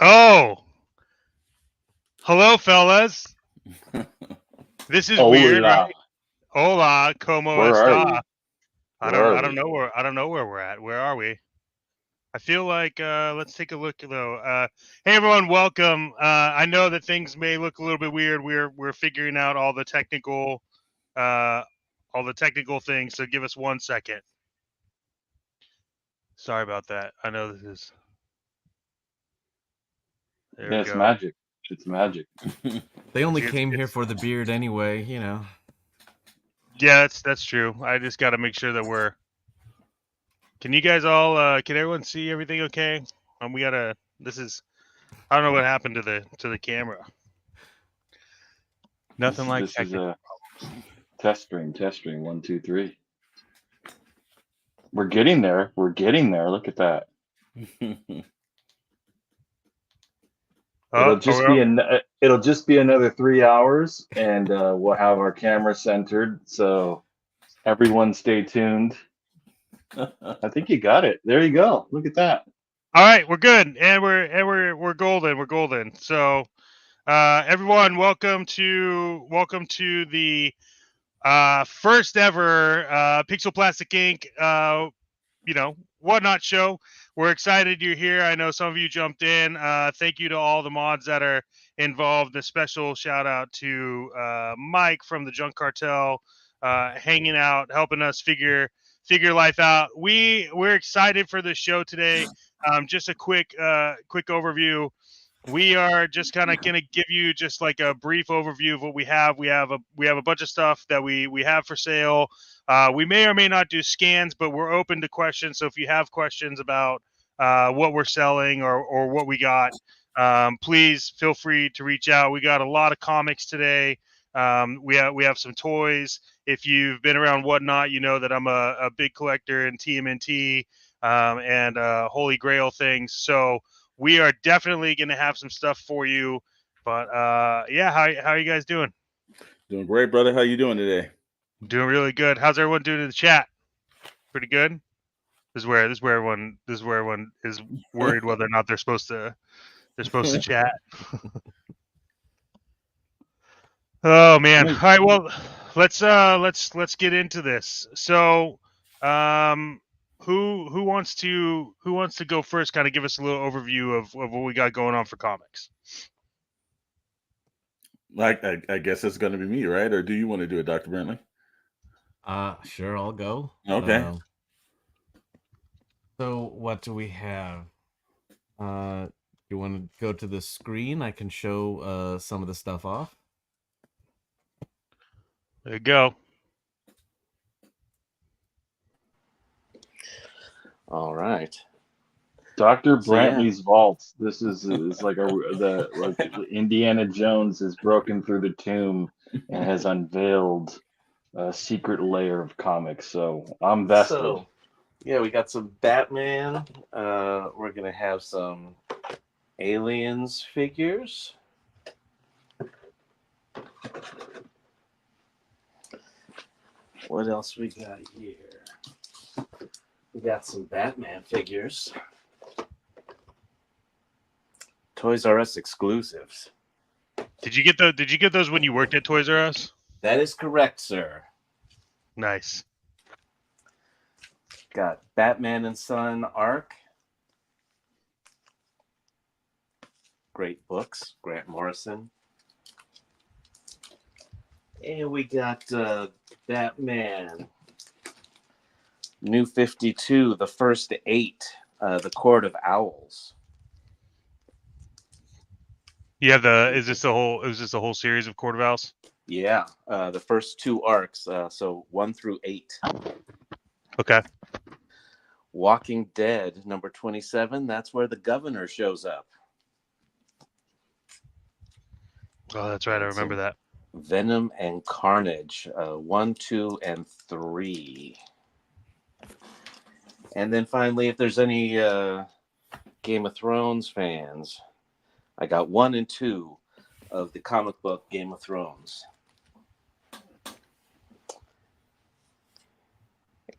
Oh, hello, fellas. This is weird, Hola, right? Hola, como where are está? you? Where are I don't we? know where we're at. Where are we? I feel like let's take a look though. Hey everyone, welcome. I know that things may look a little bit weird. We're figuring out uh all the technical things. So give us 1 second. Sorry about that. I know this is. There Yeah, we it's go. magic. It's magic. They only It's came here it's for the beard anyway, you know. yeah, that's true. I just got to make sure that we're. Can you guys all? Can everyone see everything okay? We gotta. This is. I don't know what happened to the camera. This Nothing is like this is technical a problems. test stream. Test stream. 1, 2, 3. We're getting there. We're getting there. Look at that. Oh, are we all, It'll just be another 3 hours, and we'll have our camera centered. So everyone, stay tuned. I think you got it. There you go. Look at that. all right, we're good, and we're golden. We're golden. So, everyone, welcome to the first ever Pixel Plastic Inc. Whatnot show. We're excited you're here. I know some of you jumped in. Thank you to all the mods that are involved. A special shout out to Mike from the Junk Cartel, hanging out, helping us figure life out. We're excited for this show today. Just a quick overview. We are just kind of gonna give you just like a brief overview of what we have. We have a bunch of stuff that we have for sale. We may or may not do scans, but we're open to questions. So if you have questions about what we're selling or what we got, please feel free to reach out. We got a lot of comics today. We have some toys. If you've been around Whatnot, you know that I'm a big collector in TMNT and Holy Grail things. So we are definitely going to have some stuff for you. But yeah, how are you guys doing? Doing great, brother. How you doing today? Doing really good. How's everyone doing in the chat? Pretty good. This is where everyone is worried whether or not they're supposed to chat. Oh I man. All mean, right. Well, let's get into this. So, um, who wants to go first? Kind of give us a little overview of what we got going on for comics. I guess it's going to be me, right? Or do you want to do it, Dr. Bentley? Sure, I'll go. Okay. So what do we have? You want to go to the screen? I can show some of the stuff off. There you go. All right. Dr. So yeah, Brantley's vault. This is like Indiana Jones has broken through the tomb and has unveiled a secret layer of comics. So I'm vested. so yeah, we got some Batman. We're gonna have some Aliens figures. What else we got here? We got some Batman figures. Toys R Us exclusives. Did you get those when you worked at Toys R Us? That is correct, sir. Nice. Got Batman and Son Arc. Great books, Grant Morrison. And we got Batman New 52, the first 8, the Court of Owls. You have the is this the whole series of Court of Owls? Yeah, the first 2 arcs, so 1 through 8. Okay. Walking Dead, number 27, that's where the governor shows up. Oh, that's right. I remember that. Venom and Carnage, 1, 2, and 3. And then finally, if there's any Game of Thrones fans, I got 1 and 2 of the comic book Game of Thrones.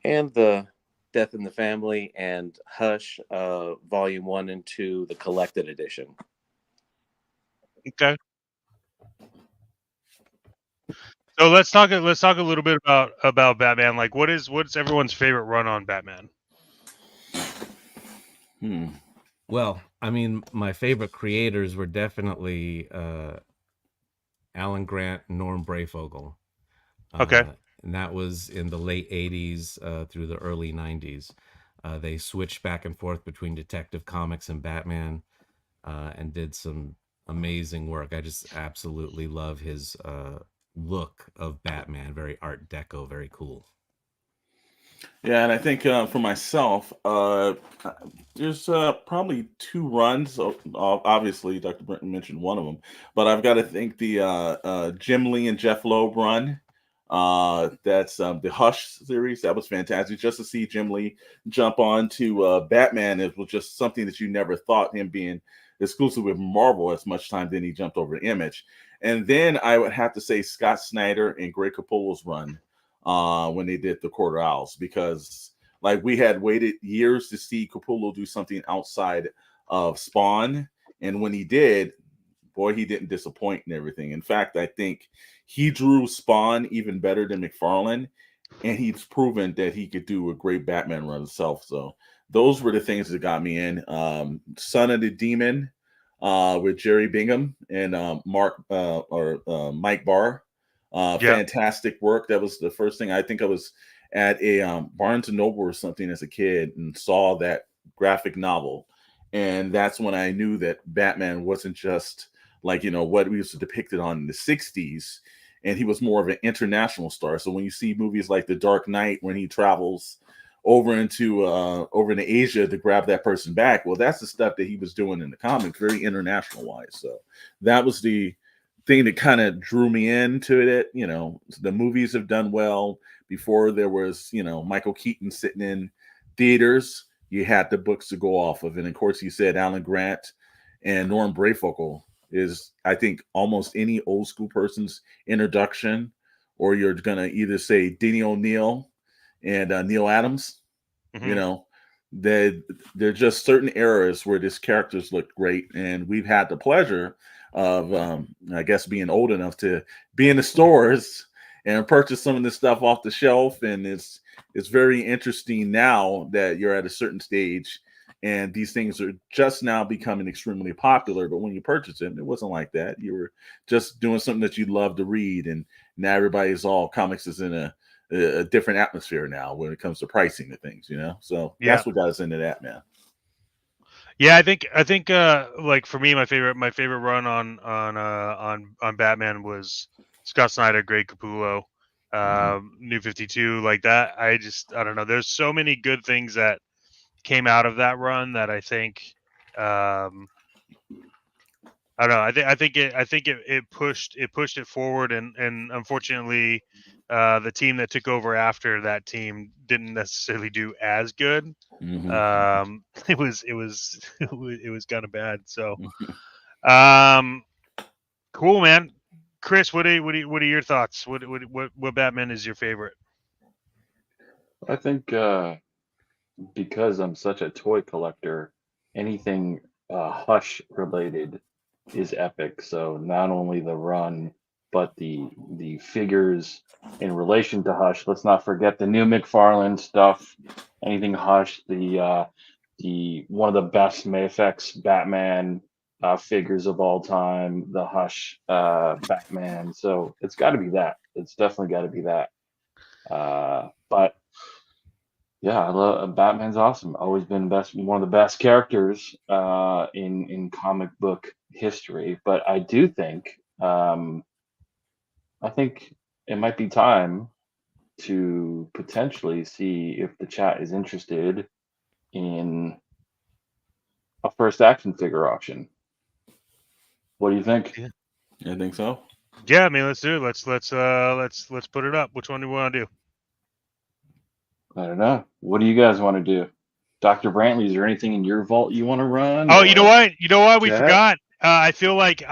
And the Death in the Family, and Hush, Volume 1 and 2, the collected edition. Okay. So let's talk a little bit about Batman. Like, what's everyone's favorite run on Batman? Well, I mean, my favorite creators were definitely Alan Grant and Norm Brayfogle. Okay. And that was in the late 80s through the early 90s. They switched back and forth between Detective Comics and Batman and did some amazing work. I just absolutely love his look of Batman. Very Art Deco, very cool. Yeah, and I think for myself, there's probably two runs. Obviously, Dr. Britton mentioned one of them, but I've got to think the Jim Lee and Jeff Loeb run. That's the Hush series. That was fantastic. Just to see Jim Lee jump on to Batman, it was just something that you never thought, him being exclusive with Marvel as much time. Then he jumped over to Image. And then I would have to say Scott Snyder and Greg Capullo's run when they did the Quarter Owls, because like we had waited years to see Capullo do something outside of Spawn, and when he did, boy, he didn't disappoint and everything. In fact, I think he drew Spawn even better than McFarlane, and he's proven that he could do a great Batman run himself. So those were the things that got me in. Son of the Demon with Jerry Bingham and Mike Barr. Fantastic work. That was the first thing. I think I was at a Barnes and Noble or something as a kid and saw that graphic novel, and that's when I knew that Batman wasn't just like, you know, what we used to depict it on in the 60s, and he was more of an international star. So when you see movies like The Dark Knight, when he travels over into Asia to grab that person back, well, that's the stuff that he was doing in the comics, very international wise. So that was the thing that kind of drew me into it. You know, the movies have done well. Before there was, you know, Michael Keaton sitting in theaters, you had the books to go off of. And of course, you said Alan Grant and Norm Brayfogle is, I think, almost any old school person's introduction, or you're going to either say Denny O'Neil and Neil Adams. Mm-hmm. You know, they're just certain eras where these characters look great. And we've had the pleasure of, I guess, being old enough to be in the stores and purchase some of this stuff off the shelf. And it's very interesting now that you're at a certain stage and these things are just now becoming extremely popular. But when you purchased it wasn't like that. You were just doing something that you love to read. And now everybody's comics is in a different atmosphere now when it comes to pricing of things, you know? So that's what got us into that, man. Yeah, I think like for me, my favorite run on Batman was Scott Snyder, Greg Capullo, New 52, like that. I don't know. There's so many good things that came out of that run that I think I don't know. I think it pushed it forward, and unfortunately, the team that took over after that team didn't necessarily do as good. Mm-hmm. It was kind of bad. So, cool, man. Chris, what are your thoughts? What Batman is your favorite? I think because I'm such a toy collector, anything Hush related is epic. So not only the run, but the figures in relation to Hush. Let's not forget the new McFarlane stuff. Anything Hush, the one of the best Mayfex Batman figures of all time, the Hush Batman. So it's got to be that. It's definitely got to be that. But yeah, I love Batman's awesome. Always been one of the best characters in comic book history. But I do think I think it might be time to potentially see if the chat is interested in a first action figure auction. What do you think? I think so. Yeah, I mean, let's do it. Let's put it up. Which one do we want to do? I don't know. What do you guys want to do? Dr. Brantley, is there anything in your vault you want to run? Oh, you know what? We Jack? forgot. I feel like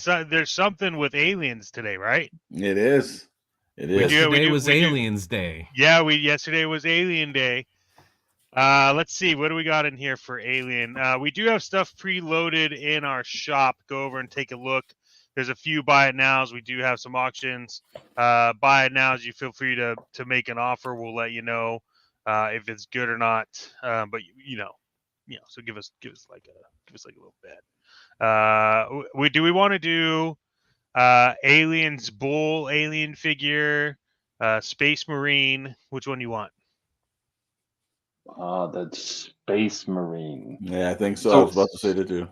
there's something with aliens today, right? It is. It is. do- Yesterday was we do- Aliens Day. Yeah, yesterday was Alien Day. Let's see. What do we got in here for Alien? We do have stuff preloaded in our shop. Go over and take a look. There's a few buy it nows. We do have some auctions. Buy it nows. You feel free to make an offer. We'll let you know if it's good or not. But so give us like a little bit. Do we want to do Aliens Bull alien figure, Space Marine? Which one do you want? That's Space Marine. Yeah, I think so. So I was about to say that too.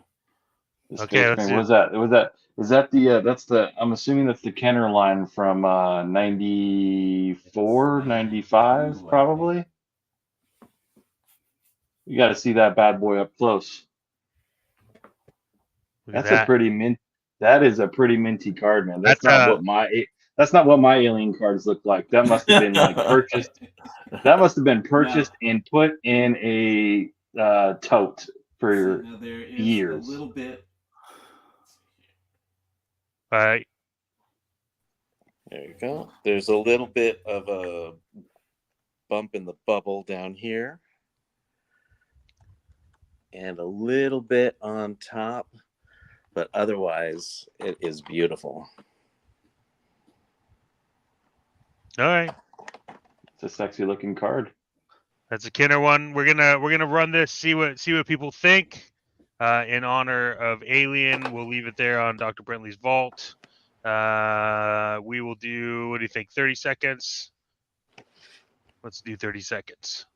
The Okay, Space let's Marine. do- What was that? Is that the that's the I'm assuming that's the Kenner line from 94, 95, probably. You got to see that bad boy up close. Look at That's a that. pretty mint. That is a pretty minty card, man. That's That's, not what my alien cards look like. That must have been like purchased. That must have been purchased and put in a tote for years. bit. All right. There you go. There's a little bit of a bump in the bubble down here. And a little bit on top. But otherwise, it is beautiful. All right. It's a sexy looking card. That's a Kenner one. We're gonna run this, see what people think. In honor of Alien, we'll leave it there on Dr. Brentley's vault. We will do, what do you think, 30 seconds? Let's do 30 seconds.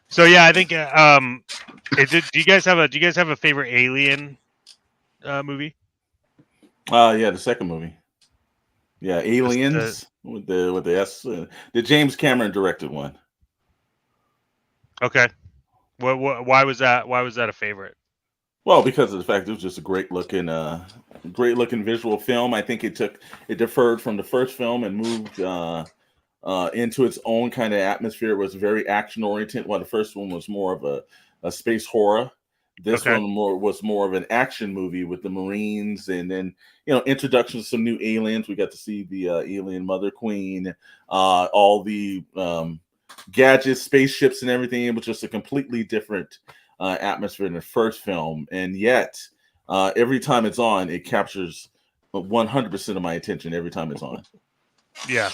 So yeah, I think do you guys have a favorite Alien movie? Yeah, the second movie. Yeah, Aliens with the S. The James Cameron directed one. Okay. Why was that a favorite? Well, because of the fact it was just a great looking visual film. I think it deferred from the first film and moved into its own kind of atmosphere. It was very action oriented. While the first one was more of a space horror. This Okay. one was more of an action movie with the Marines, and then introduction to some new aliens. We got to see the alien Mother Queen, all the gadgets, spaceships, and everything. It was just a completely different atmosphere in the first film, and yet every time it's on, it captures 100% of my attention every time it's on. Yeah.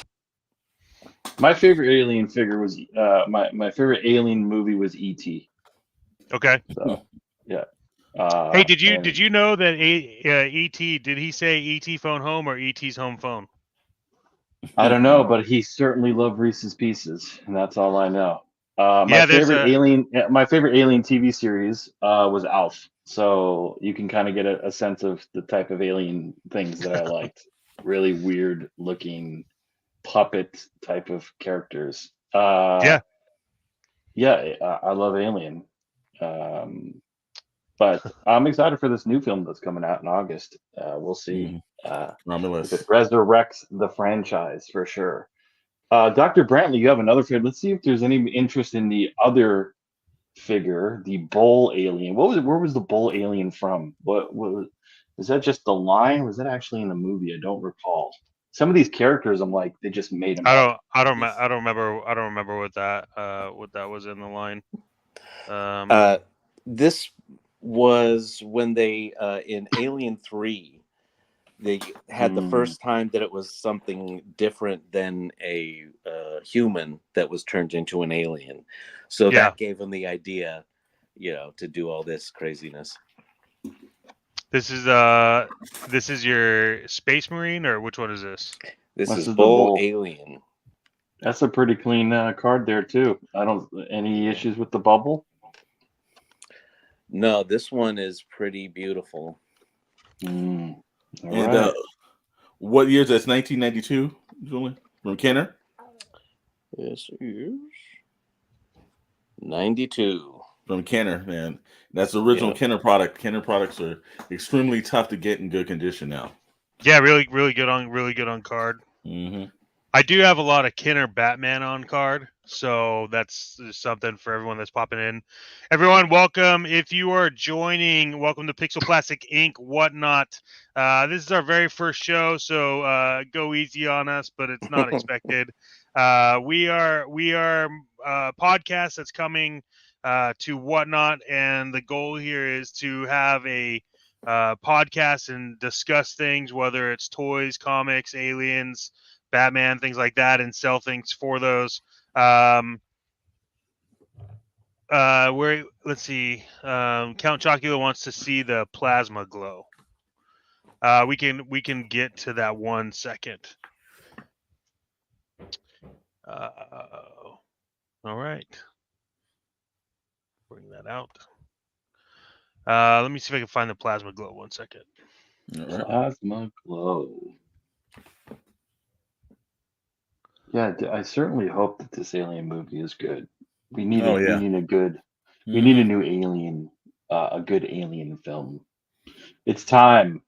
My favorite alien figure was my favorite alien movie was E.T. Okay. So yeah. Hey, did you know that E.T. did he say E.T. phone home or E.T.'s home phone? I don't know, but he certainly loved Reese's Pieces, and that's all I know. My favorite alien TV series was Alf. So you can kind of get a sense of the type of alien things that I liked. Really weird looking puppet type of characters. I love Alien. But I'm excited for this new film that's coming out in August. We'll see. If it resurrects the franchise for sure. Dr. Brantley, you have another figure. Let's see if there's any interest in the other figure, the Bull Alien. Where was the Bull Alien from? What was that? Just the line? Was that actually in the movie? I don't recall. Some of these characters, I'm like, they just made them. I don't remember what that was in the line. This was when they in Alien 3 they had the first time that it was something different than a human that was turned into an alien. So that gave them the idea, to do all this craziness. This is your Space Marine, or which one is this? This is Bull Alien. That's a pretty clean card there too. Any issues with the bubble? No, this one is pretty beautiful. And what year is that? 1992, Julie? From Kenner? Yes, it is. 92. From Kenner, man. That's the original Kenner product. Kenner products are extremely tough to get in good condition now. Yeah, really good on card. Mm-hmm. I do have a lot of Kenner Batman on card, so that's something for everyone that's popping in. Everyone, welcome. If you are joining, welcome to Pixel Plastic Inc. Whatnot. This is our very first show, so go easy on us, but it's not expected. We are podcast that's coming to Whatnot, and the goal here is to have a podcast and discuss things, whether it's toys, comics, aliens, Batman, things like that, and sell things for those. Where let's see, Count Chocula wants to see the plasma glow. We can get to that 1 second. All right, bring that out. Let me see if I can find the plasma glow. 1 second. All right. Plasma glow. Yeah, I certainly hope that this alien movie is good. We need Oh, we yeah. need a good we Mhm. need a new alien, a good alien film. It's time.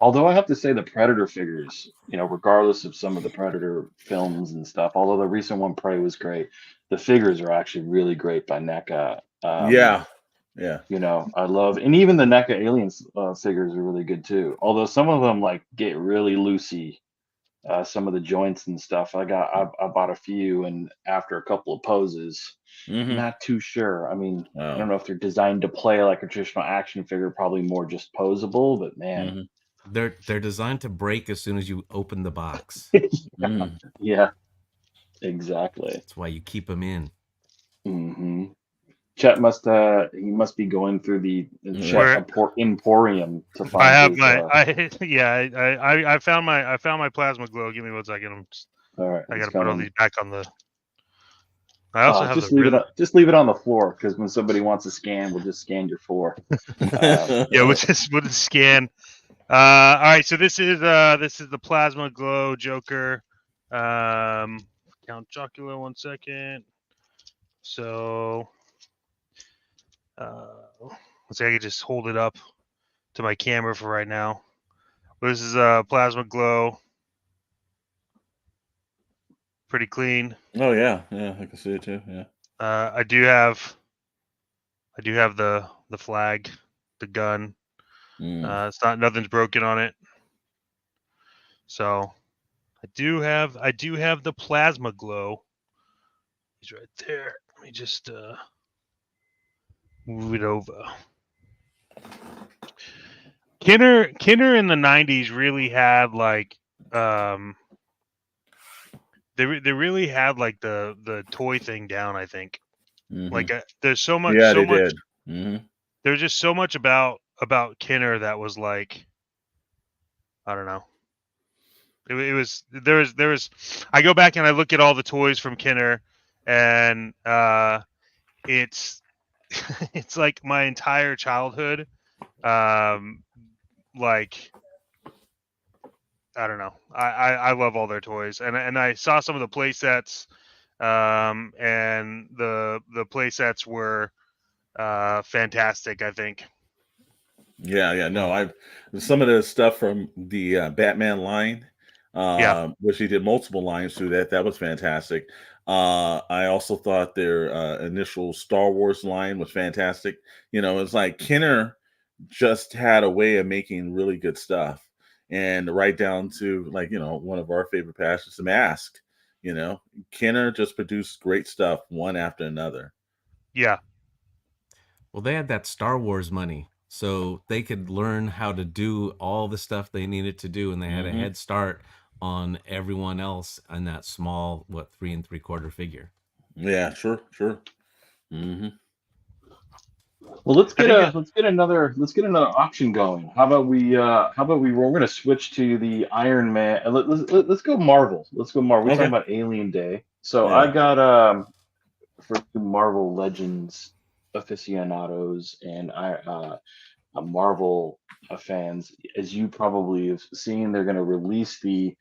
Although I have to say the Predator figures, regardless of some of the Predator films and stuff, although the recent one Prey was great, the figures are actually really great by NECA. Yeah. Yeah. I love, and even the NECA aliens figures are really good too. Although some of them like get really loosey, some of the joints and stuff. I bought a few, and after a couple of poses, Mhm. not too sure. I mean, I don't Oh. know if they're designed to play like a traditional action figure, probably more just posable. But man, Mhm. They're designed to break as soon as you open the box. Mhm. yeah, exactly. That's why you keep them in. hmm Chet must be going through the Where- Chet Emporium to find I have his, my I found my plasma glow. Give me 1 second. all right, I it's got to put all coming. these back on the. I also have Just the leave rhythm. just leave it on the floor, because when somebody wants to scan, we'll just scan your floor. Yeah, we'll just scan. All right, so this is the plasma glow Joker. Count Chocula. 1 second. So, let's see. I can just hold it up to my camera for right now. This is plasma glow. Pretty clean. Oh yeah, yeah, I can see it too. Yeah. I do have the flag, the gun. Mm. It's not, nothing's broken on it. So I do have the plasma glow. He's right there. Let me just move it over. Kenner in the 90s really had like they really had like the toy thing down, I think. Mhm. Like there's so much Yeah, they did. Mhm. there's just so much about Kenner that was like, I don't know. It was there was I go back and I look at all the toys from Kenner, and it's it's like my entire childhood. Like I don't know. I love all their toys, and I saw some of the play sets, and the play sets were fantastic, I think. Yeah, yeah. No, I've some of the stuff from the Batman line, Yeah. which he did multiple lines through that. That was fantastic. I also thought their initial Star Wars line was fantastic. It's like Kenner just had a way of making really good stuff, and right down to like one of our favorite passions, the Mask. Kenner just produced great stuff one after another. Yeah. Well, they had that Star Wars money, so they could learn how to do all the stuff they needed to do, and they had a Mhm. head start on everyone else in that small, 3 3/4 figure. Yeah, sure. Hmm. Well, let's I get think another auction going. How about we're going to switch to the Iron Man. Let's go Marvel. Let's go Marvel. We're Okay. talking about Alien Day. So Yeah. I got for Marvel Legends aficionados and Marvel fans, as you probably have seen, they're going to release the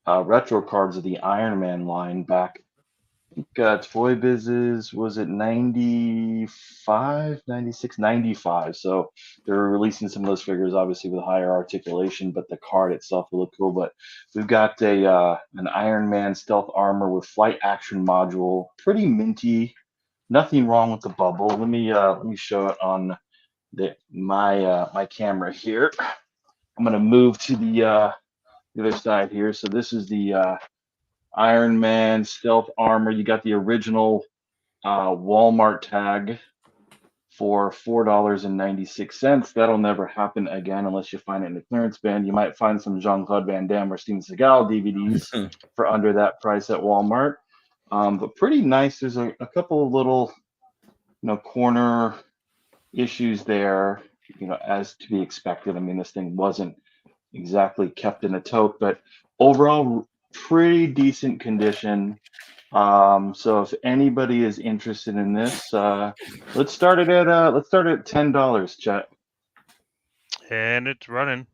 retro cards of the Iron Man line back. Toy Biz's, was it 95, 96, 95? So they're releasing some of those figures, obviously with higher articulation, but the card itself will look cool. But we've got an Iron Man stealth armor with flight action module, pretty minty. Nothing wrong with the bubble. Let me show it on my camera here. I'm gonna move to the other side here. So this is the Iron Man stealth armor. You got the original Walmart tag for $4.96. That'll never happen again unless you find it in a clearance bin. You might find some Jean-Claude Van Damme or Steven Seagal DVDs for under that price at Walmart. But pretty nice. There's a couple of little, corner issues there, as to be expected. I mean, this thing wasn't exactly kept in a tote, but overall, pretty decent condition. So if anybody is interested in this, let's start it at $10, Chet. And it's running.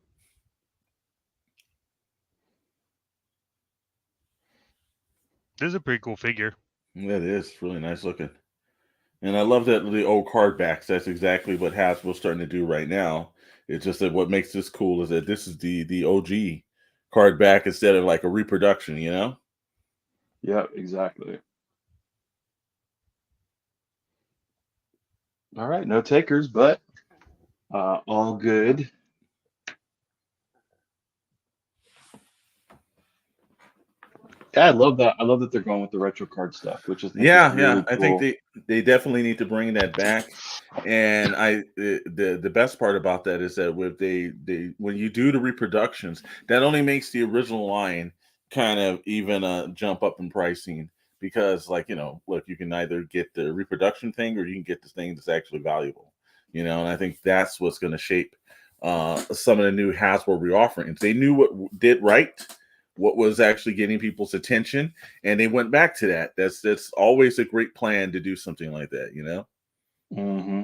This is a pretty cool figure. Yeah, it is really nice looking. And I love that the old card backs. That's exactly what Hasbro's starting to do right now. It's just that what makes this cool is that this is the OG card back instead of like a reproduction, Yeah, exactly. All right, no takers, but all good. Yeah, I love that. I love that they're going with the retro card stuff, which is really yeah. I cool. think they definitely need to bring that back. And the best part about that is that with they when you do the reproductions, that only makes the original line kind of even jump up in pricing because, like, look, you can either get the reproduction thing or you can get the thing that's actually valuable, and I think that's what's going to shape some of the new Hasbro reofferings. They knew what did right, what was actually getting people's attention, and they went back to that. That's always a great plan to do something like that, Mm-hmm.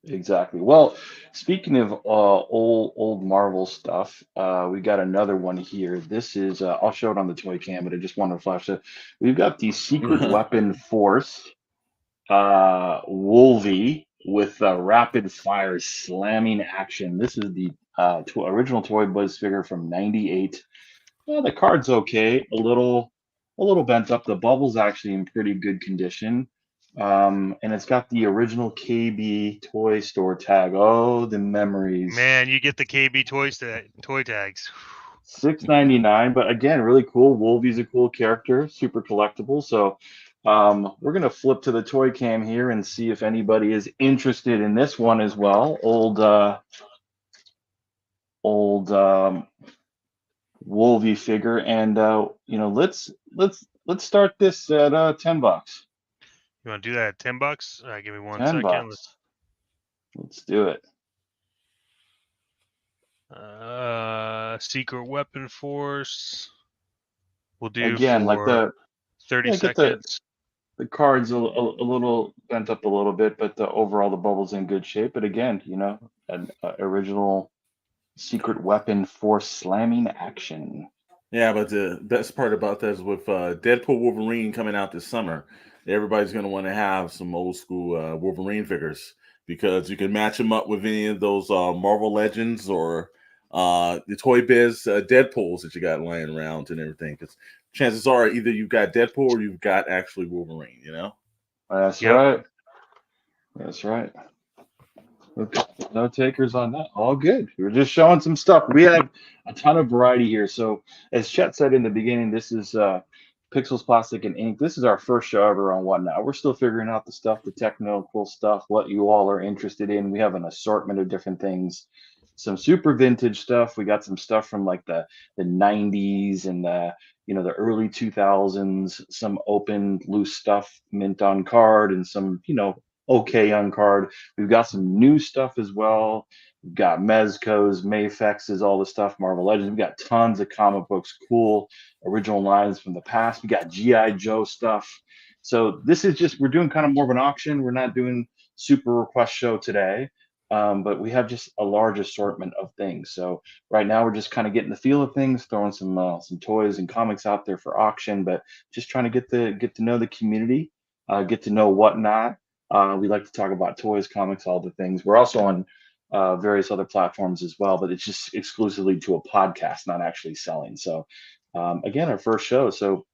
Exactly. Well, speaking of old Marvel stuff, we got another one here. This is I'll show it on the toy cam, but I just wanted to flash it. We've got the Secret Weapon Force Wolvie with rapid fire slamming action. This is the original Toy Buzz figure from '98. Well, the card's okay, a little bent up. The bubble's actually in pretty good condition. And it's got the original KB toy store tag. Oh, the memories. Man, you get the KB toy tags. $6.99, but again, really cool. Wolvie's a cool character, super collectible. So we're gonna flip to the toy cam here and see if anybody is interested in this one as well. Old Wolvie figure, and let's start this at $10. You want to do that at $10? All right, give me one $10. second. Let's do it. Secret Weapon Force. We'll do again for like the 30 seconds. The card's a little bent up a little bit, but overall the bubble's in good shape. But again, an original Secret Weapon Force slamming action. Yeah, but the best part about that is with Deadpool Wolverine coming out this summer, everybody's going to want to have some old school Wolverine figures because you can match them up with any of those Marvel Legends or the Toy Biz Deadpools that you got lying around and everything. Because chances are either you've got Deadpool or you've got actually Wolverine, That's right. That's right. Okay. No takers on that. All good. We're just showing some stuff. We have a ton of variety here. So as Chet said in the beginning, this is Pixels, Plastic, and Ink. This is our first show ever on Whatnot. We're still figuring out the stuff, the techno cool stuff, what you all are interested in. We have an assortment of different things. Some super vintage stuff. We got some stuff from like the 90s and the early 2000s, some open loose stuff, mint on card, and some, okay on card. We've got some new stuff as well. We've got Mezco's, Mafex's, all the stuff, Marvel Legends. We've got tons of comic books, cool original lines from the past. We got G.I. Joe stuff. So this is we're doing kind of more of an auction. We're not doing super request show today. But we have just a large assortment of things. So right now we're just kind of getting the feel of things, throwing some toys and comics out there for auction, but just trying to get to know the community, get to know Whatnot. We like to talk about toys, comics, all the things. We're also on various other platforms as well, but it's just exclusively to a podcast, not actually selling. So again, our first show. So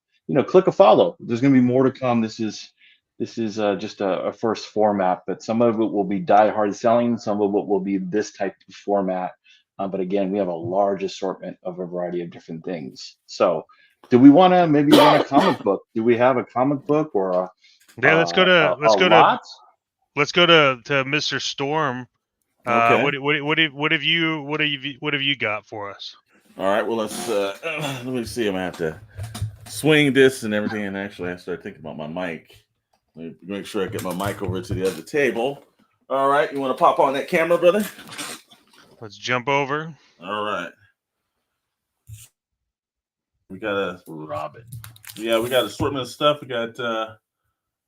click a follow. There's going to be more to come. This is just a first format, but some of it will be die-hard selling. Some of it will be this type of format. But again, we have a large assortment of a variety of different things. So Do we want to maybe run a comic book? Do we have a comic book or a Yeah, let's go to lot? let's go to Mr. Storm. Okay. What have you got for us? All right. Well, let's let me see. I'm gonna have to swing this and everything. And actually, I started thinking about my mic. Let me make sure I get my mic over to the other table. All right. You want to pop on that camera, brother? Let's jump over. All right. We got a Robin. Yeah, we got assortment of stuff. We got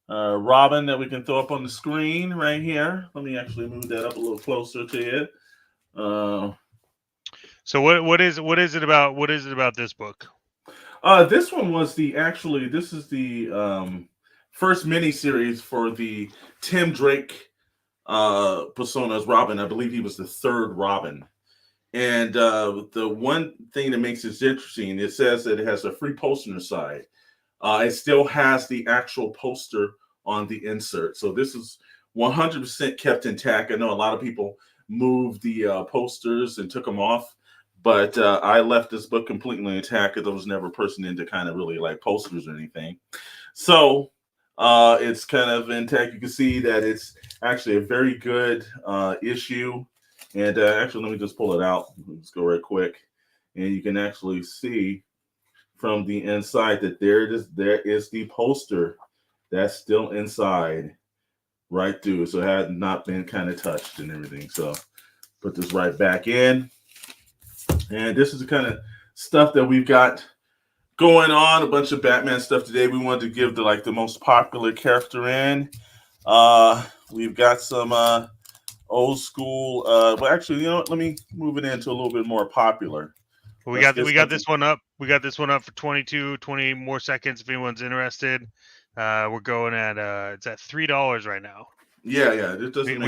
Robin that we can throw up on the screen right here. Let me actually move that up a little closer to you. So what is it about this book? This one was this is the first miniseries for the Tim Drake persona as Robin. I believe he was the third Robin. And the one thing that makes this interesting, it says that it has a free poster on the side. It still has the actual poster on the insert. So this is 100% kept intact. I know a lot of people moved the posters and took them off, but I left this book completely intact because I was never a person into kind of really like posters or anything. So it's kind of intact. You can see that it's actually a very good issue. And actually, let me just pull it out. Let's go right quick. And you can actually see from the inside that there is the poster that's still inside right through. So it had not been kind of touched and everything. So put this right back in. And this is the kind of stuff that we've got going on. A bunch of Batman stuff today. We wanted to give the most popular character in. We've got some old school. Well, actually, you know what? Let me move it into a little bit more popular. We got this one up. We got this one up for 20 more seconds. If anyone's interested, we're going at it's at $3 right now. Yeah. It doesn't.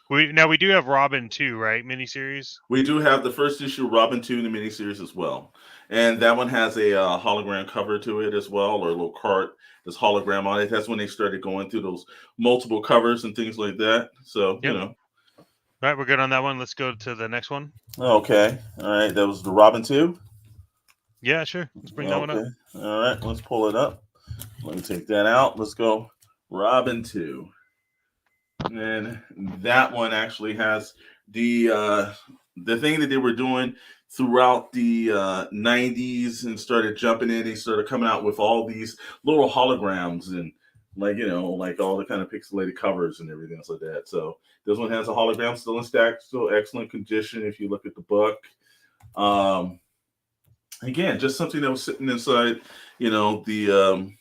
We do have Robin 2, right? Miniseries. We do have the first issue of Robin 2 in the miniseries as well, and that one has a hologram cover to it as well, or a little card that's hologram on it. That's when they started going through those multiple covers and things like that. So All right, we're good on that one. Let's go to the next one. Okay. All right. That was the Robin 2. Yeah, sure. Let's bring that one up. All right. Let's pull it up. Let me take that out. Let's go Robin 2. And that one actually has the thing that they were doing throughout the 90s and started jumping in. They started coming out with all these little holograms and like all the kind of pixelated covers and everything else like that. So this one has a hologram still in stack, still excellent condition if you look at the book. Again, just something that was sitting inside, the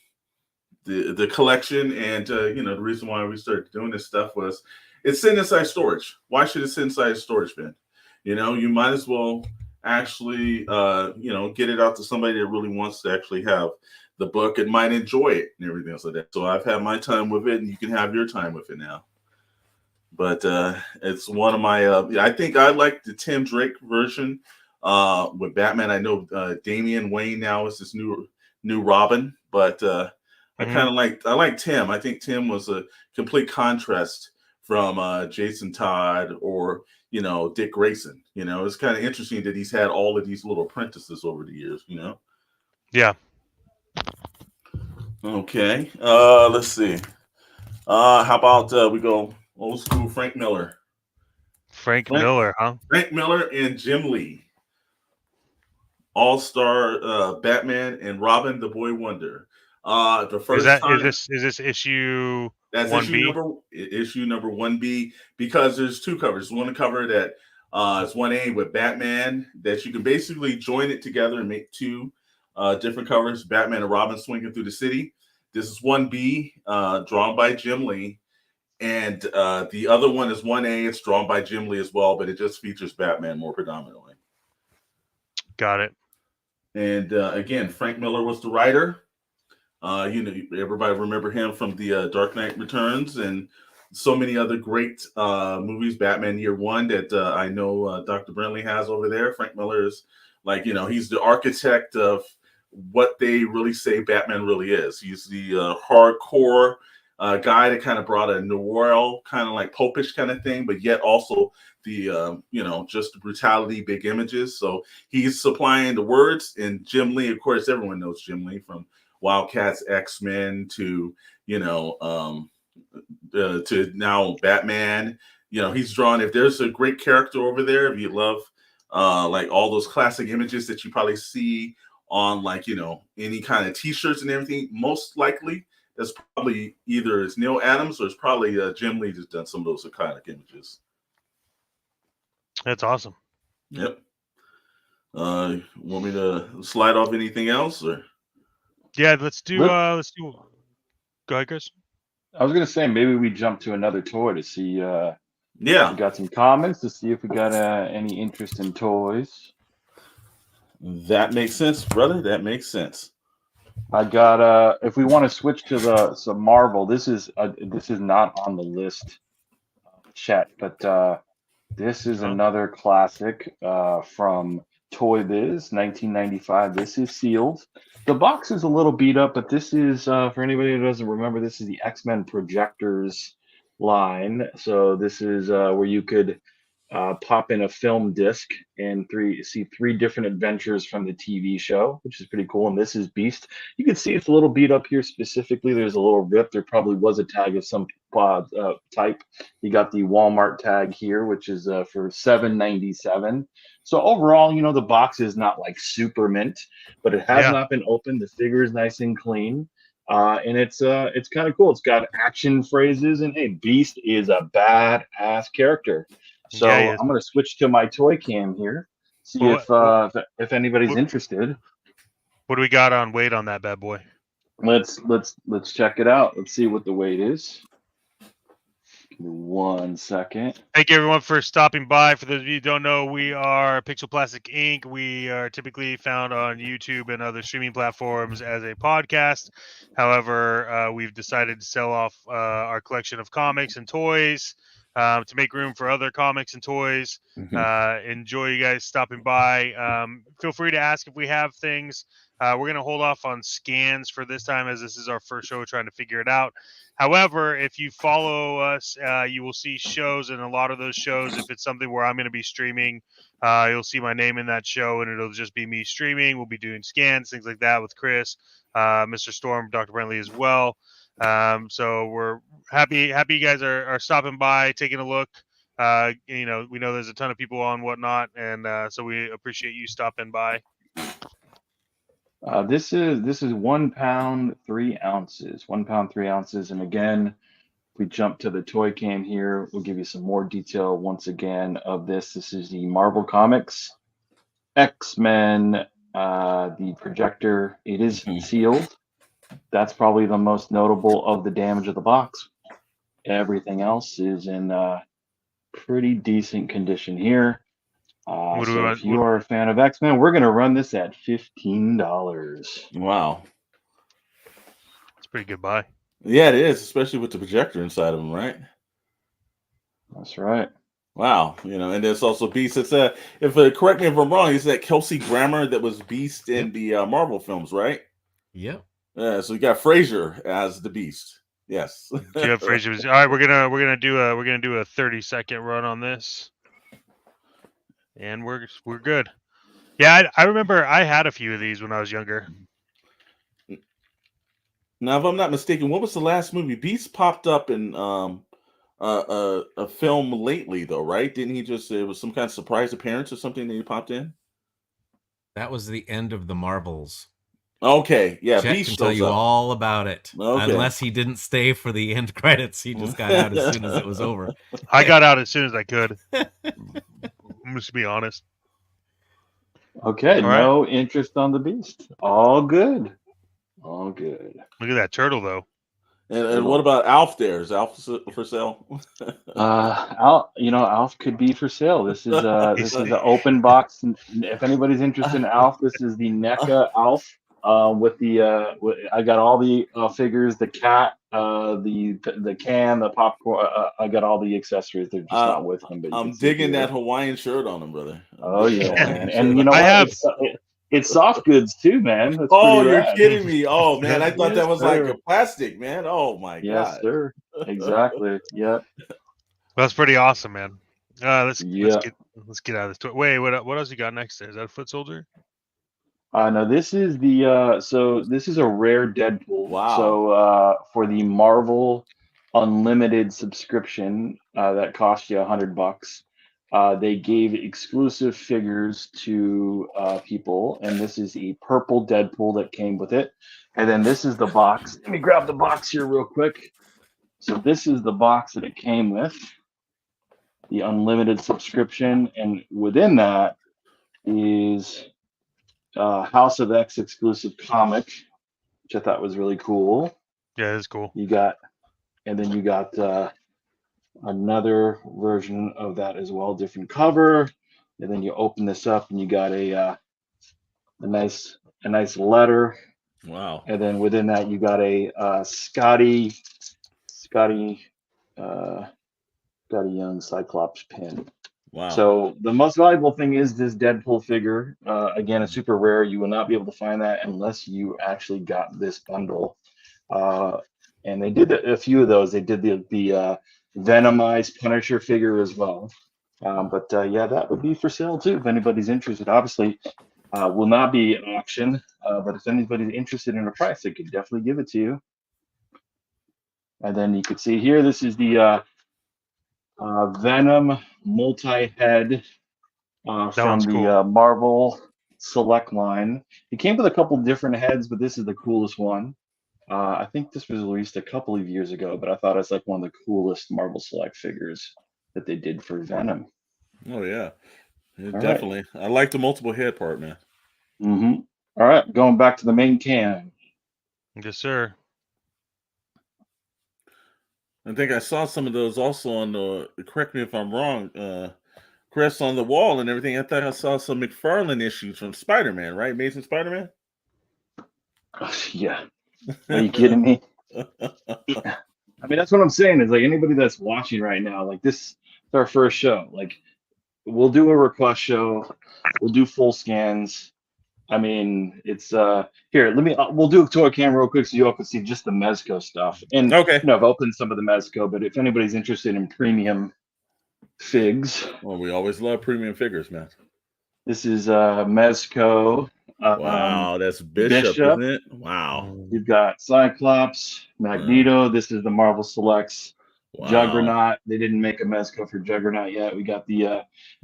collection, and the reason why we started doing this stuff was it's sitting inside storage. Why should it sit inside a storage bin? You might as well actually get it out to somebody that really wants to actually have the book and might enjoy it and everything else like that. So I've had my time with it, and you can have your time with it now. But it's one of my I think I like the Tim Drake version with Batman. I know Damian Wayne now is this new Robin, but I kind of like Tim. I think Tim was a complete contrast from Jason Todd or Dick Grayson. It's kind of interesting that he's had all of these little apprentices over the years. Yeah. Okay. Let's see. How about we go old school Frank Miller? Frank Miller, huh? Frank Miller and Jim Lee. All-star Batman and Robin the Boy Wonder. The first is this issue? That's 1B? issue number 1B, because there's two covers. One cover that is 1A with Batman that you can basically join it together and make two different covers. Batman and Robin swinging through the city. This is 1B, drawn by Jim Lee. And the other one is 1A. It's drawn by Jim Lee as well, but it just features Batman more predominantly. Got it. And again, Frank Miller was the writer. Everybody remember him from the Dark Knight Returns and so many other great movies. Batman Year One that I know Dr. Brentley has over there. Frank Miller is he's the architect of what they really say Batman really is. He's the hardcore guy that kind of brought a noir kind of like popish kind of thing, but yet also the just the brutality, big images. So he's supplying the words. And Jim Lee, of course, everyone knows Jim Lee from Wildcats, X-Men to to now Batman. He's drawn. If there's a great character over there, if you love like all those classic images that you probably see on any kind of T-shirts and everything, most likely that's probably either it's Neil Adams or it's probably Jim Lee that's done some of those iconic images. That's awesome. Yep. Want me to slide off anything else or? Yeah, let's do. Go ahead, Chris. I was gonna say maybe we jump to another toy to see. Yeah, we got some comments to see if we got any interest in toys. That makes sense, brother. That makes sense. I got if we want to switch to some Marvel, this is not on the list, chat, but this is another classic from Toy Biz, 1995. This is sealed. The box is a little beat up, but this is for anybody who doesn't remember, this is the X-Men Projectors line. So this is where you could pop in a film disc and see three different adventures from the TV show, which is pretty cool. And this is Beast. You can see it's a little beat up here specifically. There's a little rip. There probably was a tag of some type. You got the Walmart tag here, which is for $7.97. So overall, the box is not like super mint, but it has not been opened. The figure is nice and clean. And it's kind of cool. It's got action phrases, and hey, Beast is a badass character. So I'm going to switch to my toy cam here, see if anybody's interested. What do we got on weight on that bad boy? Let's check it out. Let's see what the weight is. Give me 1 second. Thank you everyone for stopping by. For those of you who don't know, we are Pixel Plastic Inc. We are typically found on YouTube and other streaming platforms as a podcast. However, we've decided to sell off our collection of comics and toys to make room for other comics and toys. Enjoy you guys stopping by. Feel free to ask if we have things. We're going to hold off on scans for this time, as this is our first show trying to figure it out. However, if you follow us, you will see shows, and a lot of those shows, if it's something where I'm going to be streaming, you'll see my name in that show, and it'll just be me streaming. We'll be doing scans, things like that with Chris, Mr. Storm, Dr. Brentley as well. So we're happy you guys are stopping by, taking a look. We know there's a ton of people on Whatnot, and so we appreciate you stopping by. This is 1 pound 3 ounces. 1 pound 3 ounces. And again, if we jump to the toy cam here, we'll give you some more detail once again of this. This is the Marvel Comics X-Men, the projector. It is sealed. That's probably the most notable of the damage of the box. Everything else is in pretty decent condition here. So if you are a fan of X-Men, we're going to run this at $15. Wow. It's a pretty good buy. Yeah, it is, especially with the projector inside of them, right? That's right. Wow. And there's also Beast. It's correct me if I'm wrong, is that Kelsey Grammer that was Beast in the Marvel films, right? Yep. Yeah, so you got Frazier as the Beast. Yes. Yeah, Frazier was all right. We're gonna do a 30-second run on this. And we're good. Yeah, I remember I had a few of these when I was younger. Now, if I'm not mistaken, what was the last movie? Beast popped up in a film lately, though, right? Didn't he it was some kind of surprise appearance or something that he popped in? That was the end of the Marvels. Okay, yeah. Chet Beast can tell you all about it. Okay. Unless he didn't stay for the end credits. He just got out as soon as it was over. I got out as soon as I could. I'm just to be honest. Okay, All right. No interest on the Beast. All good. All good. Look at that turtle, though. And what about Alf there? Is Alf for sale? Alf could be for sale. This is an open box. If anybody's interested in Alf, this is the NECA Alf. I got all the figures, the cat, the can, the popcorn. I got all the accessories. They're just not with him. But I'm digging that Hawaiian shirt on him, brother. Oh yeah, man. And you know what? It's soft goods too, man. That's Oh, pretty you're rad. kidding me. Oh man, I thought Yes, that was like sir. a plastic, man. Oh my Yes, god. sir. Exactly. Yeah. That's pretty awesome, man. Let's Yeah. get out of this. Wait, what else you got next there? Is that a foot soldier? No, this is the so this is a rare Deadpool. Wow. So for the Marvel Unlimited subscription that cost you $100, they gave exclusive figures to people, and this is a purple Deadpool that came with it. And then this is the box. Let me grab the box here real quick. So this is the box that it came with, the Unlimited subscription, and within that is House of X exclusive comic, which I thought was really cool. Yeah, that's cool. You got another version of that as well, different cover, and then you open this up and you got a nice letter, Wow. and then within that you got a Scotty Young Cyclops pin. Wow. So the most valuable thing is this Deadpool figure. Again, it's super rare. You will not be able to find that unless you actually got this bundle. And they did a few of those. They did the Venomized Punisher figure as well. But yeah, that would be for sale too if anybody's interested. Obviously, will not be an auction, but if anybody's interested in a price, they could definitely give it to you. And then you could see here, this is the Venom multi-head from one's the cool. Marvel Select line. It came with a couple different heads, but this is the coolest one. I think this was released a couple of years ago, but I thought it's like one of the coolest Marvel Select figures that they did for Venom. Oh yeah, All definitely. I like the multiple head part, man. Mm-hmm. All right, going back to the main cam. Yes, sir. I think I saw some of those also on the. Correct me if I'm wrong. Chris, on the wall and everything. I thought I saw some McFarlane issues from Spider-Man, right? Amazing Spider-Man. Yeah. Are you kidding me? I mean, that's what I'm saying is like anybody that's watching right now, like this is our first show. Like we'll do a request show, we'll do full scans. I mean, it's here. We'll do a toy cam real quick so you all can see just the Mezco stuff. And Okay. I've opened some of the Mezco, but if anybody's interested in premium figs, Well, we always love premium figures, man. this is Mezco. Wow, that's Bishop, isn't it? Wow. You've got Cyclops, Magneto. This is the Marvel Selects. Wow. Juggernaut. They didn't make a Mezco for Juggernaut yet. We got the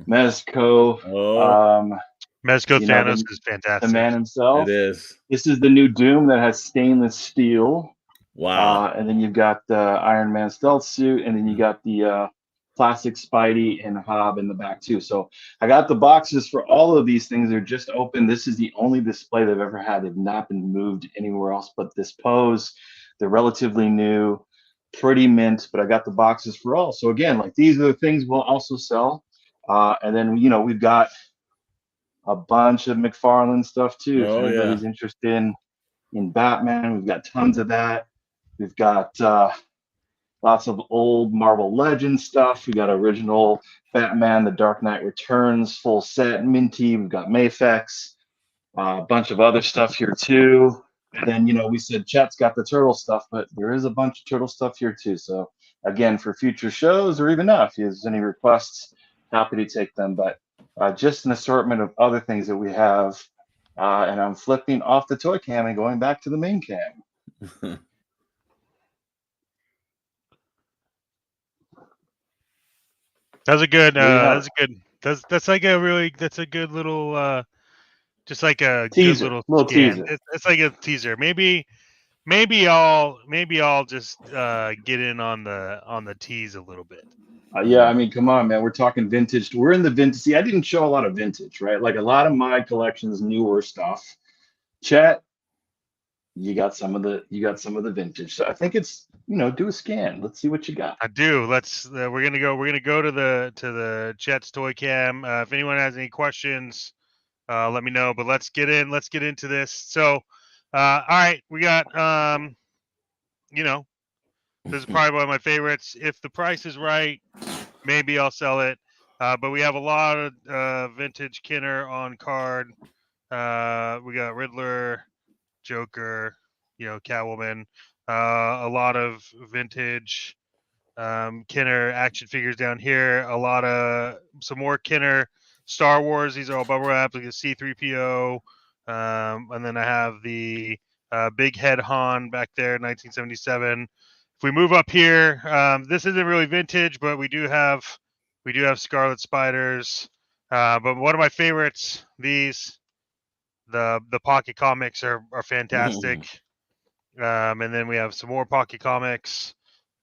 Mezco. Oh, Mezco Thanos is fantastic. The man himself. it is. This is the new Doom that has stainless steel. Wow. And then you've got the Iron Man stealth suit, and then you got the plastic Spidey and Hob in the back too. So I got the boxes for all of these things. They're just open. This is the only display they've ever had. They've not been moved anywhere else but this pose. They're relatively new, pretty mint, but I got the boxes for all. So again, like these are the things we'll also sell. And then, we've got a bunch of McFarlane stuff too. Oh, if anybody's interested in Batman, we've got tons of that. We've got lots of old Marvel Legends stuff. We got original Batman, The Dark Knight Returns, full set, minty. We've got Mafex, a bunch of other stuff here too. Then, we said Chet's got the turtle stuff, but there is a bunch of turtle stuff here too. So again, for future shows or even now, if there's any requests, happy to take them. But just an assortment of other things that we have. And I'm flipping off the toy cam and going back to the main cam. That's a good. That's like that's a good little. Just like a teaser, good little scan. teaser. It's like a teaser. Maybe I'll just get in on the tease a little bit. Yeah, I mean, come on, man. We're talking vintage. We're in the vintage. See, I didn't show a lot of vintage, right? Like a lot of my collection's newer stuff. Chet, you got some of the vintage. So I think it's do a scan. Let's see what you got. I do. We're gonna go to the Chet's toy cam. If anyone has any questions, let me know. But let's get into this. So, all right, we got this is probably one of my favorites. If the price is right, maybe I'll sell it. But we have a lot of vintage Kenner on card. We got Riddler, Joker, Catwoman. A lot of vintage Kenner action figures down here. Some more Kenner Star Wars. These are all bubble wrapped, like a C-3PO. And then I have the Big Head Han back there, 1977. If we move up here, this isn't really vintage, but we do have Scarlet Spiders. But one of my favorites, the Pocket Comics are fantastic. And then we have some more Pocket Comics.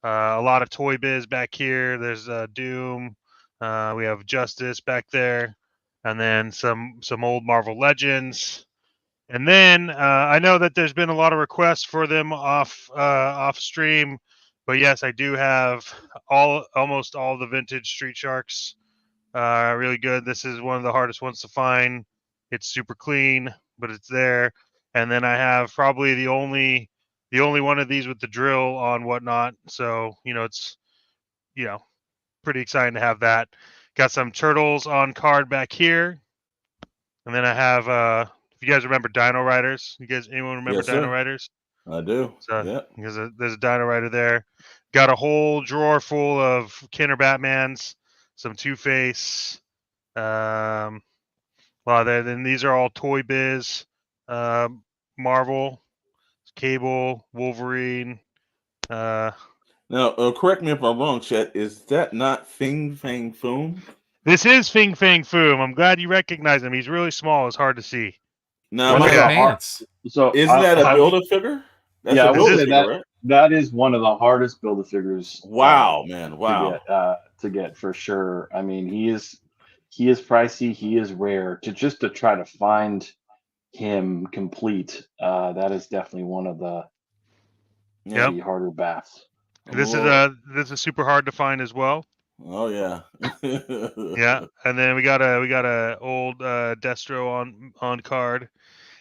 A lot of Toy Biz back here. There's Doom. We have Justice back there, and then some old Marvel Legends. And then I know that there's been a lot of requests for them off stream, but yes, I do have almost all the vintage Street Sharks. Really good. This is one of the hardest ones to find. It's super clean, but it's there. And then I have probably the only one of these with the drill on Whatnot. So, it's, pretty exciting to have that. Got some Turtles on card back here. And then I have, if you guys remember Dino Riders, anyone remember Yes, Dino sir. Riders? I do. So, Yeah. there's a Dino Rider there. Got a whole drawer full of Kenner Batmans, some Two-Face, well, then these are all Toy Biz, Marvel, Cable, Wolverine. Now, correct me if I'm wrong, Chet. Is that not Fing Fang Foom? This is Fing Fang Foom. I'm glad you recognize him. He's really small. It's hard to see. Now, What Look are at the that. pants? So isn't that a Build-A-Figure? That's Yeah, a I would say Build-A-Figure, right? that is one of the hardest Build-A-Figures. Wow, man! Wow. To get for sure. I mean, he is pricey. He is rare. To try to find him complete, that is definitely one of the Yep. harder baths. This is super hard to find as well. Oh yeah. Yeah, and then we got a old Destro on card,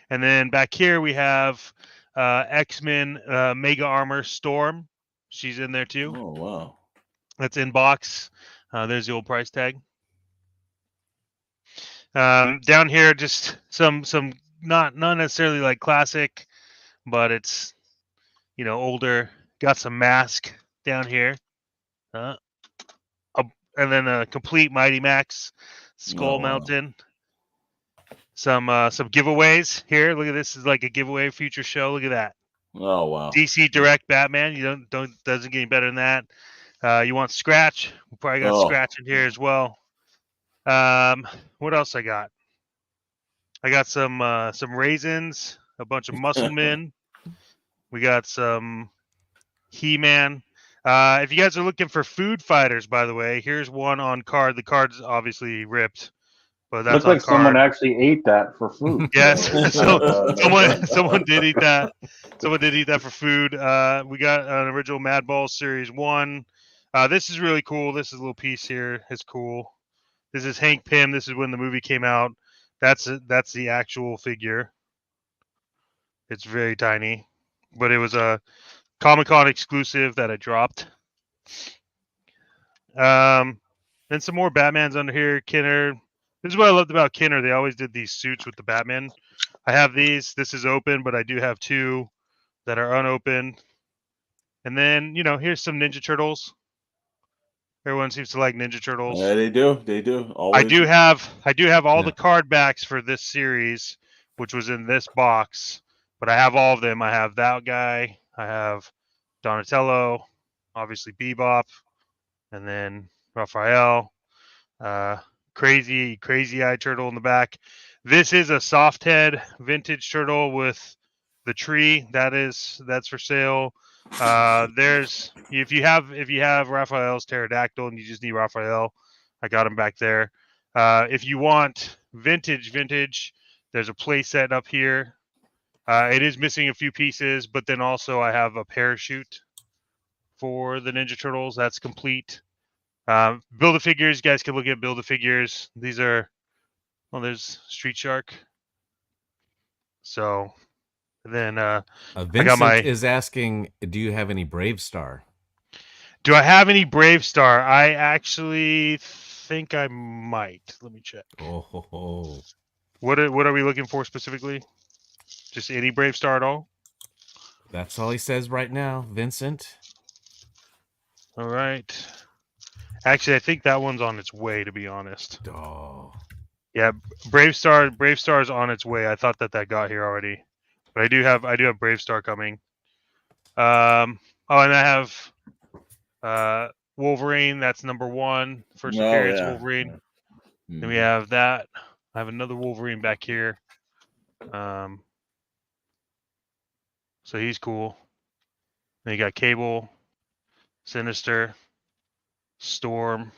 and then back here we have X-Men Mega Armor Storm. She's in there too. Oh wow. That's in box. There's the old price tag. Down here, just some not necessarily like classic, but it's older. Got some Mask down here, and then a complete Mighty Max Skull Oh, wow. Mountain. Some giveaways here. Look at this. Is like a giveaway future show. Look at that. Oh wow. DC Direct Batman. You doesn't get any better than that. You want Scratch? We probably got Scratch in here as well. What else I got? I got some Raisins, a bunch of Muscle Men. We got some He-Man. If you guys are looking for food fighters, by the way, here's one on card. The card's obviously ripped, but that's Looks on like card. someone actually ate that for food. Yes, someone did eat that. Someone did eat that for food. We got an original Madball Series 1. This is really cool. This is a little piece here. It's cool. This is Hank Pym. This is when the movie came out. That's the actual figure. It's very tiny, but it was a Comic-Con exclusive that I dropped. Then some more Batmans under here. Kenner. This is what I loved about Kenner. They always did these suits with the Batman. I have these. This is open, but I do have two that are unopened. And then, here's some Ninja Turtles. Everyone seems to like Ninja Turtles. Yeah, they do. They do. Always. I do have all the card backs for this series, which was in this box, but I have all of them. I have that guy. I have Donatello, obviously Bebop, and then Raphael. Crazy Eye Turtle in the back. This is a soft head vintage turtle with the tree. That's for sale. There's if you have Raphael's pterodactyl and you just need Raphael, I got him back there. If you want vintage, there's a play set up here. It is missing a few pieces, but then also I have a parachute for the Ninja Turtles. That's complete. Build-A-Figures, you guys can look at Build-A-Figures. These are, there's Street Shark. So, then Vincent is asking, do you have any Brave Star? Do I have any Brave Star? I actually think I might. Let me check. Oh, ho, ho. What are we looking for specifically? Just any Brave Star at all? That's all he says right now, Vincent. All right. Actually, I think that one's on its way. To be honest, Oh, yeah, Brave Star's on its way. I thought that got here already, but I do have Brave Star coming. Oh, and I have Wolverine. That's number 1, first Oh appearance yeah. Wolverine. Then we Mhm. have that. I have another Wolverine back here. So he's cool. Then you got Cable, Sinister, Storm.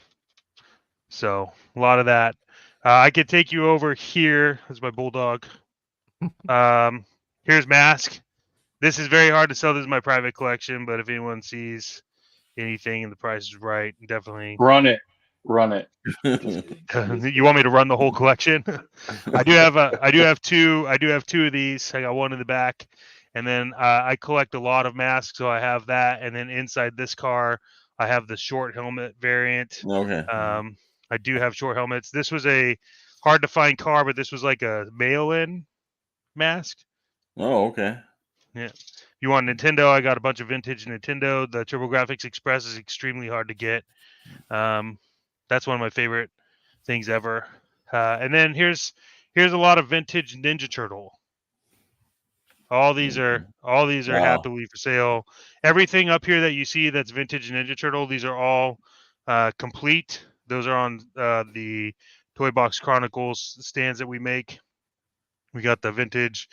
So a lot of that. I could take you over here. That's my bulldog. Here's Mask. This is very hard to sell. This is my private collection, but if anyone sees anything and the price is right, definitely. Run it. Just You want me to run the whole collection? I do have two of these. I got one in the back, and then I collect a lot of masks, so I have that. And then inside this car, I have the short helmet variant. Okay. I do have short helmets. This was a hard to find car, but this was like a mail-in mask. Oh, okay. Yeah. You want Nintendo? I got a bunch of vintage Nintendo. The TurboGrafx Express is extremely hard to get. That's one of my favorite things ever. And then here's a lot of vintage Ninja Turtle. All these are Wow. happily for sale. Everything up here that you see that's vintage Ninja Turtle, these are all complete. Those are on the Toy Box Chronicles stands that we make. We got the vintage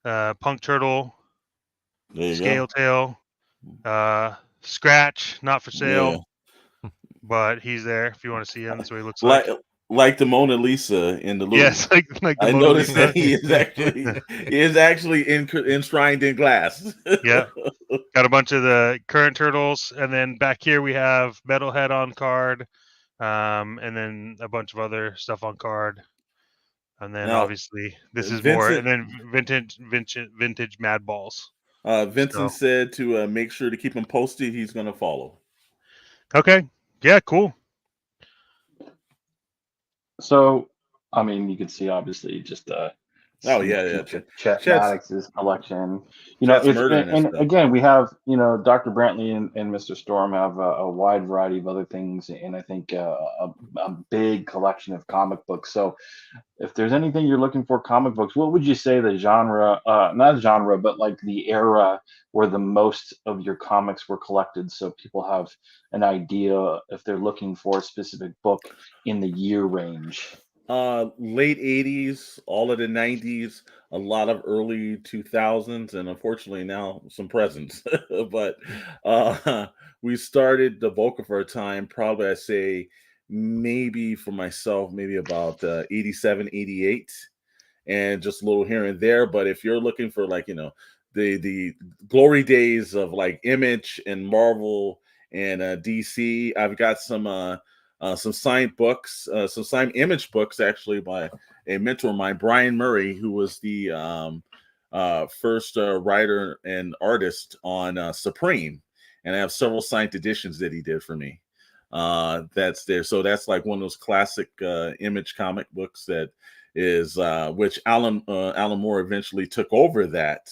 Punk Turtle, There you Scale go. Tail, Scratch, not for sale, Yeah. but he's there if you want to see him. That's what he looks Like like. like the Mona Lisa in the Louvre. Yes, like the I Mona noticed Lisa. that he is actually enshrined in glass. Yeah. Got a bunch of the current turtles, and then back here we have Metalhead on card, and then a bunch of other stuff on card, and then Now, obviously this is more, Vincent and then vintage Mad Balls. Vincent So said to make sure to keep him posted. He's going to follow. okay, yeah, cool. so, I mean, you can see obviously just a Oh sneak yeah, yeah. peek of Chet Chet's Maddox's collection. Chet's If murdering that and stuff. again, we have Dr. Brantley and Mr. Storm have a wide variety of other things, and I think a big collection of comic books. So, if there's anything you're looking for comic books, what would you say the genre, not genre, but like the era where the most of your comics were collected, so people have an idea if they're looking for a specific book in the year range? Late 80s, all of the 90s, a lot of early 2000s, and unfortunately now some presents. But we started the bulk of our time, probably I say maybe for myself, maybe about 87, 88, and just a little here and there. But if you're looking for like, the glory days of like Image and Marvel and DC, I've got some signed books, some signed Image books actually by a mentor of mine, Brian Murray, who was the first writer and artist on Supreme. And I have several signed editions that he did for me. That's there. So that's like one of those classic Image comic books that is which Alan Moore eventually took over that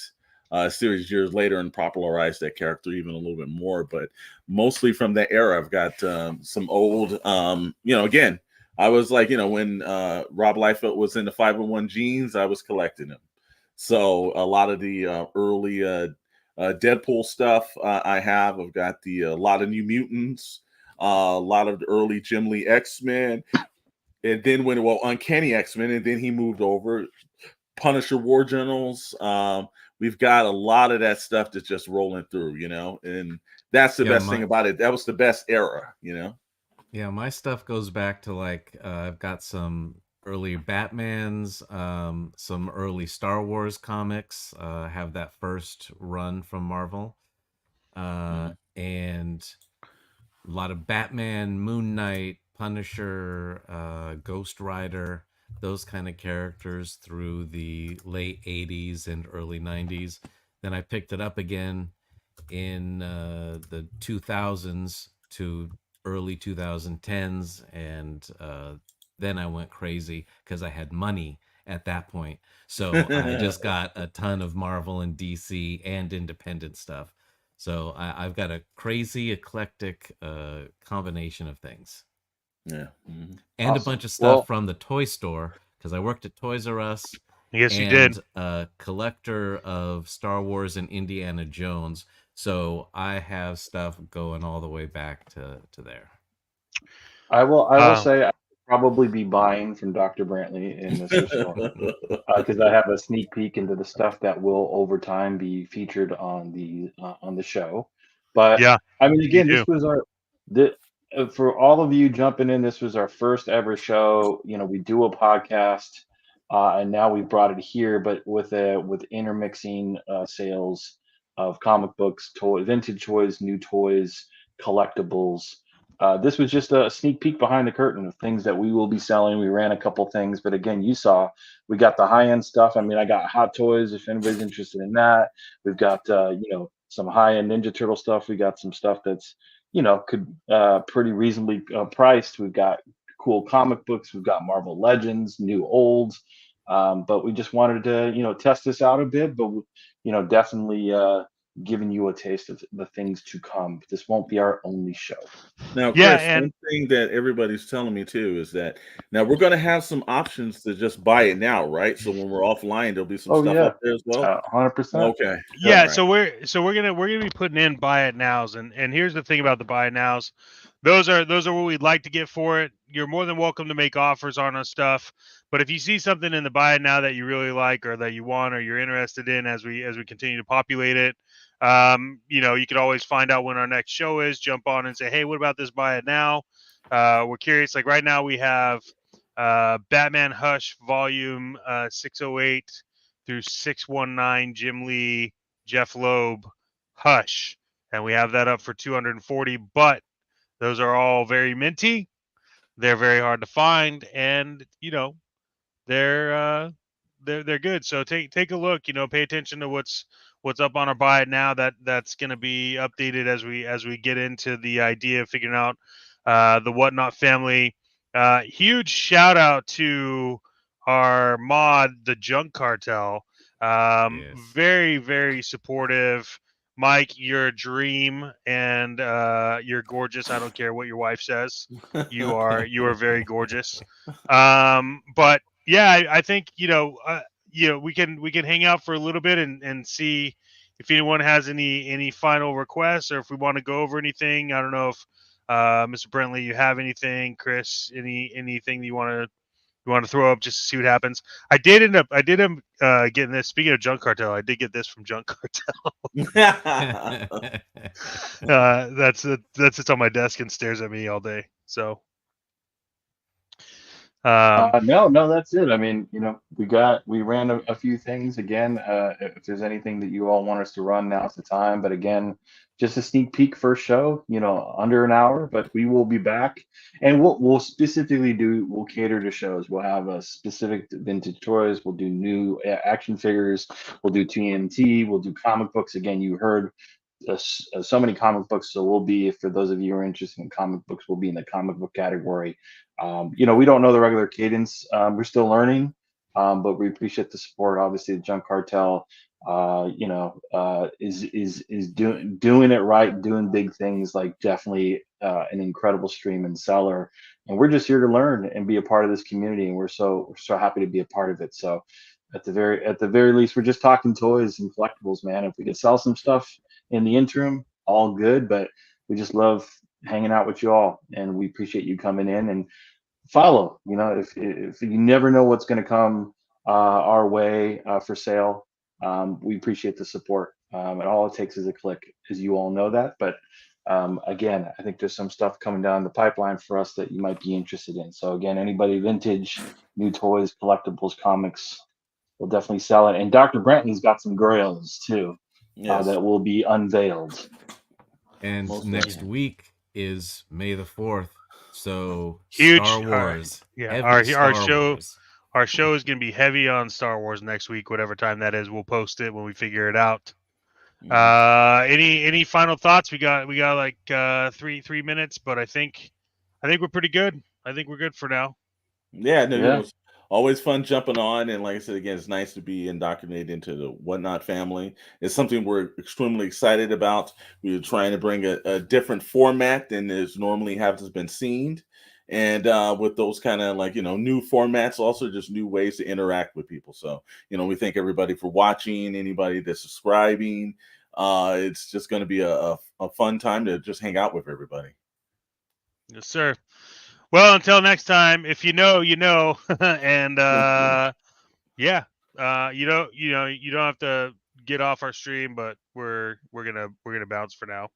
series years later and popularized that character even a little bit more. But mostly from that era, I've got some old, again, I was like, when Rob Liefeld was in the 501 Jeans, I was collecting them. So a lot of the early Deadpool stuff I've got a lot of New Mutants, a lot of the early Jim Lee X-Men, and then Uncanny X-Men, and then he moved over Punisher War Journals. We've got a lot of that stuff that's just rolling through, and that's the best thing about it. That was the best era, Yeah, my stuff goes back to like I've got some early Batmans, some early Star Wars comics. Have that first run from Marvel, and a lot of Batman, Moon Knight, Punisher, Ghost Rider, those kind of characters through the late 80s and early 90s. Then I picked it up again in the 2000s to early 2010s, and then I went crazy because I had money at that point. So I just got a ton of Marvel and DC and independent stuff. So I've got a crazy eclectic combination of things. Yeah. Mm-hmm. And Awesome. a bunch of stuff Well, from the toy store, because I worked at Toys R Us. Yes, you And did. a collector of Star Wars and Indiana Jones. So I have stuff going all the way back to there. I will Um, say I'll probably be buying from Dr. Brantley in this show because I have a sneak peek into the stuff that will over time be featured on the show. But Yeah, I mean, you again, do. for all of you jumping in, this was our first ever show. You know, we do a podcast, and now we brought it here, but with intermixing sales of comic books, vintage toys, new toys, collectibles. This was just a sneak peek behind the curtain of things that we will be selling. We ran a couple things, but again, you saw we got the high end stuff. I mean, I got Hot Toys if anybody's interested in that. We've got some high end Ninja Turtle stuff. We got some stuff that's could pretty reasonably priced. We've got cool comic books. We've got Marvel Legends, new old. But we just wanted to test this out a bit. But definitely giving you a taste of the things to come. This won't be our only show. Now, Yeah, Chris, and one thing that everybody's telling me too is that now we're going to have some options to just buy it now, right? So when we're offline, there'll be some Oh stuff yeah, up there as well. 100%. Okay. yeah, All right. so we're gonna be putting in buy it nows, and here's the thing about the buy it nows. Those are what we'd like to get for it. You're more than welcome to make offers on our stuff, but if you see something in the buy it now that you really like or that you want or you're interested in as we continue to populate it, you could always find out when our next show is. Jump on and say, hey, what about this buy it now? We're curious. Like right now, we have Batman Hush Volume 608 through 619, Jim Lee, Jeff Loeb, Hush, and we have that up for 240. But those are all very minty. They're very hard to find, and they're good. So take a look. Pay attention to what's up on our buy it now. That's going to be updated as we get into the idea of figuring out the Whatnot family. Huge shout out to our mod, the Junk Cartel. Yes. Very, very supportive. Mike, you're a dream, and you're gorgeous. I don't care what your wife says. You are very gorgeous. But yeah, I think we can hang out for a little bit and see if anyone has any final requests or if we want to go over anything. I don't know if Mr. Brentley, you have anything, Chris, anything that you want to throw up just to see what happens. I did end up getting this. Speaking of Junk Cartel, I did get this from Junk Cartel. That's it's on my desk and stares at me all day. So no, that's it. I mean, we ran a few things again. If there's anything that you all want us to run, now's the time. But again, just a sneak peek first show, under an hour, but we will be back and we'll specifically we'll cater to shows. We'll have a specific vintage toys. We'll do new action figures. We'll do TNT. We'll do comic books. Again, you heard so many comic books. So we'll be, for those of you who are interested in comic books, we'll be in the comic book category. We don't know the regular cadence. We're still learning, but we appreciate the support. Obviously, the Junk Cartel, is doing it right, doing big things. Like definitely an incredible stream and seller. And we're just here to learn and be a part of this community. And we're so happy to be a part of it. So at the very least, we're just talking toys and collectibles, man. If we could sell some stuff in the interim, all good. But we just love hanging out with you all, and we appreciate you coming in and follow. If you never know what's going to come our way for sale, we appreciate the support. And all it takes is a click, as you all know that. But again, I think there's some stuff coming down the pipeline for us that you might be interested in. So again, anybody vintage, new toys, collectibles, comics, we'll definitely sell it. And Dr. Brantley's got some grails too. Yes. That will be unveiled. And next week is May the 4th. So huge Star Wars. Our show is going to be heavy on Star Wars next week, whatever time that is. We'll post it when we figure it out. Any final thoughts? We got like 3 minutes, but I think we're pretty good. I think we're good for now. Yeah, no, always fun jumping on. And like I said, again, it's nice to be indoctrinated into the Whatnot family. It's something we're extremely excited about. We're trying to bring a different format than is normally has been seen. And with those kind of like, new formats, also just new ways to interact with people. So, we thank everybody for watching, anybody that's subscribing. It's just going to be a fun time to just hang out with everybody. Yes, sir. Well, until next time, if you know, you know, and yeah, you don't have to get off our stream, but we're gonna bounce for now.